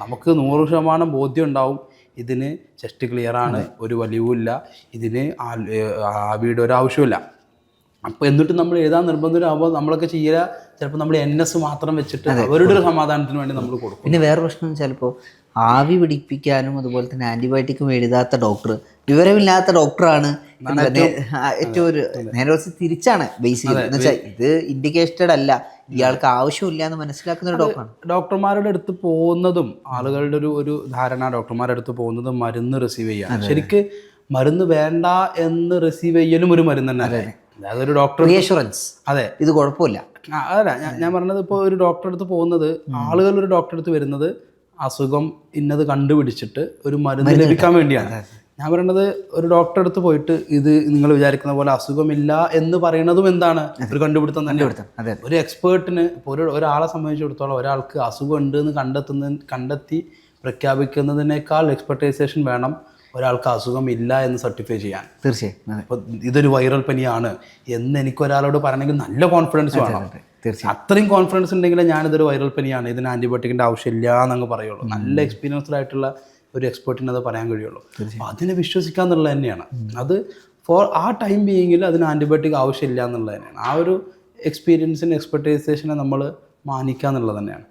നമുക്ക് 100% ബോധ്യം ഉണ്ടാവും ഇതിന് ചെസ്റ്റ് ക്ലിയറാണ്, ഒരു വലിവുമില്ല, ഇതിന് ആവിയുടെ ഒരു ആവശ്യമില്ല. അപ്പോൾ എന്നിട്ട് നമ്മൾ എഴുതാൻ നിർബന്ധമാകുമ്പോൾ നമ്മളൊക്കെ ചെയ്യുക ചിലപ്പോൾ നമ്മൾ NS മാത്രം വെച്ചിട്ട് അവരുടെ ഒരു സമാധാനത്തിന് വേണ്ടി നമ്മൾ കൊടുക്കും. പിന്നെ വേറെ പ്രശ്നം ചിലപ്പോൾ ആവി പിടിപ്പിക്കാനും അതുപോലെ തന്നെ ആൻറ്റിബയോട്ടിക്കും എഴുതാത്ത ഡോക്ടർ വിവരമില്ലാത്ത ഡോക്ടറാണ് ഏറ്റവും ഒരു നേരെ തിരിച്ചാണ് ബേസിക്കലി എന്ന് വെച്ചാൽ ഇത് ഇൻഡിക്കേറ്റഡ് അല്ല, ഇയാൾക്ക് ആവശ്യമില്ല എന്ന് മനസ്സിലാക്കുന്ന ഒരു ഡോക്ടറാണ്. ഡോക്ടർമാരുടെ അടുത്ത് പോകുന്നതും ആളുകളുടെ ഒരു ധാരണ ഡോക്ടർമാരുടെ അടുത്ത് പോകുന്നതും മരുന്ന് റിസീവ് ചെയ്യാൻ, ശരിക്ക് മരുന്ന് വേണ്ട എന്ന് റിസീവ് ചെയ്യലും ഒരു മരുന്ന് തന്നെ അല്ലേ? അതൊരു ഡോക്ടർ റീഅഷുറൻസ്, അതെ ഇത് കുഴപ്പമില്ല. അതല്ല ഞാൻ പറഞ്ഞത്, ഇപ്പോൾ ഒരു ഡോക്ടറെ അടുത്ത് പോകുന്നത്, ആളുകൾ ഒരു ഡോക്ടറെ അടുത്ത് വരുന്നത് അസുഖം ഇന്നത് കണ്ടുപിടിച്ചിട്ട് ഒരു മരുന്ന് ലഭിക്കാൻ വേണ്ടിയാണ്. ഞാൻ പറയുന്നത് ഒരു ഡോക്ടറെ അടുത്ത് പോയിട്ട് ഇത് നിങ്ങൾ വിചാരിക്കുന്ന പോലെ അസുഖമില്ല എന്ന് പറയുന്നതും എന്താണ്, ഒരു കണ്ടുപിടുത്തം തന്നെ. ഒരു എക്സ്പേർട്ടിന് ഇപ്പോൾ ഒരാളെ സംബന്ധിച്ചിടത്തോളം ഒരാൾക്ക് അസുഖം ഉണ്ട് എന്ന് കണ്ടെത്തി പ്രഖ്യാപിക്കുന്നതിനേക്കാൾ എക്സ്പെർട്ടൈസേഷൻ വേണം ഒരാൾക്ക് അസുഖം ഇല്ല എന്ന് സർട്ടിഫൈ ചെയ്യാൻ. തീർച്ചയായും. അപ്പോൾ ഇതൊരു വൈറൽ പനിയാണ് എന്ന് എനിക്കൊരാളോട് പറയണമെങ്കിൽ നല്ല കോൺഫിഡൻസ് വേണം. അത്രയും കോൺഫിഡൻസ് ഉണ്ടെങ്കിൽ ഞാനിതൊരു വൈറൽ പനിയാണ്, ഇതിന് ആൻറ്റിബയോട്ടിക്കിൻ്റെ ആവശ്യമില്ല എന്നങ്ങ് പറയുള്ളൂ. നല്ല എക്സ്പീരിയൻസ്ഡ് ആയിട്ടുള്ള ഒരു എക്സ്പേർട്ടിന് അത് പറയാൻ കഴിയുള്ളൂ. അപ്പോൾ അതിനെ വിശ്വസിക്കുക എന്നുള്ളത് തന്നെയാണ്. അത് ആ ടൈം ബീയിങ്ങിൽ അതിന് ആൻറ്റിബയോട്ടിക് ആവശ്യമില്ല എന്നുള്ളത് തന്നെയാണ്. ആ ഒരു എക്സ്പീരിയൻസിന് എക്സ്പെർട്ടൈസേഷനെ നമ്മൾ മാനിക്കുക എന്നുള്ളത് തന്നെയാണ്.